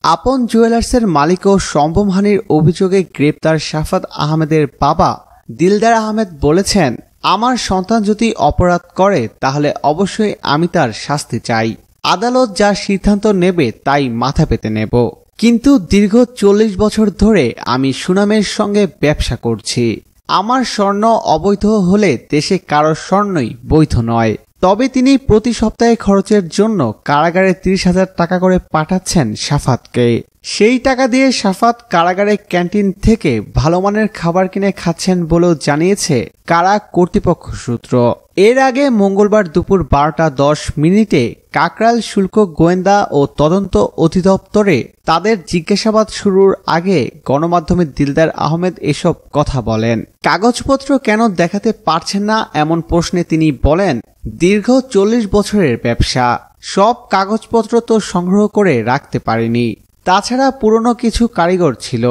আপন জুয়েলার্সের মালিক ও সম্ভ্রমহানির অভিযোগে গ্রেপ্তার শাফাত আহমেদের বাবা দিলদার আহমেদ বলেছেন, আমার সন্তান যদি অপরাধ করে তাহলে অবশ্যই আমি তার শাস্তি চাই। আদালত যা সিদ্ধান্ত নেবে তাই মাথা পেতে নেব। কিন্তু দীর্ঘ 40 বছর ধরে আমি সুনামের সঙ্গে ব্যবসা করছি। আমার স্বর্ণ অবৈধ হলে দেশে কারো স্বর্ণই বৈধ নয়। তবে তিনি প্রতি সপ্তাহে খরচের জন্য কারাগারে 30,000 টাকা করে পাঠাচ্ছেন শাফাতকে। সেই টাকা দিয়ে শাফাত কারাগারে ক্যান্টিন থেকে ভালো মানের খাবার কিনে খাচ্ছেন বলেও জানিয়েছে কারা কর্তৃপক্ষ সূত্র। এর আগে মঙ্গলবার দুপুর 12:10 কাকরাইল শুল্ক গোয়েন্দা ও তদন্ত অধিদপ্তরে তাদের জিজ্ঞাসাবাদ শুরুর আগে গণমাধ্যমে দিলদার আহমেদ এসব কথা বলেন। কাগজপত্র কেন দেখাতে পারছেন না এমন প্রশ্নে তিনি বলেন, দীর্ঘ 40 বছরের ব্যবসা, সব কাগজপত্র তো সংগ্রহ করে রাখতে পারিনি। তাছাড়া পুরনো কিছু কারিগর ছিল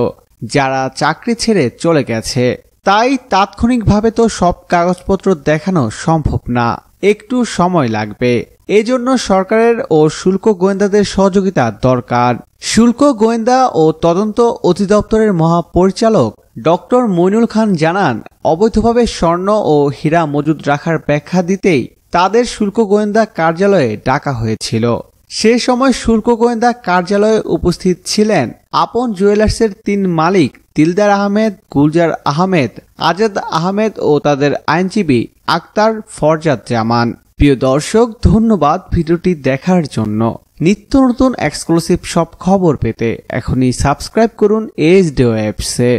যারা চাকরি ছেড়ে চলে গেছে, তাই তাৎক্ষণিকভাবে তো সব কাগজপত্র দেখানো সম্ভব না, একটু সময় লাগবে। এজন্য সরকারের ও শুল্ক গোয়েন্দাদের সহযোগিতা দরকার। শুল্ক গোয়েন্দা ও তদন্ত অধিদপ্তরের মহাপরিচালক ডক্টর মইনুল খান জানান, অবৈধভাবে স্বর্ণ ও হীরা মজুদ রাখার ব্যাখ্যা দিতেই তাদের শুল্ক গোয়েন্দা কার্যালয়ে ডাকা হয়েছিল। সে সময় শুল্ক গোয়েন্দা কার্যালয়ে উপস্থিত ছিলেন আপন জুয়েলার্সের 3 মালিক দিলদার আহমেদ, গুলজার আহমেদ, আজাদ আহমেদ ও তাদের আইনজীবী আক্তার ফরজাদ জামান। প্রিয় দর্শক, ধন্যবাদ ভিডিওটি দেখার জন্য। নিত্য নতুন এক্সক্লুসিভ সব খবর পেতে এখনই সাবস্ক্রাইব করুন এইচডি ওয়েবসে।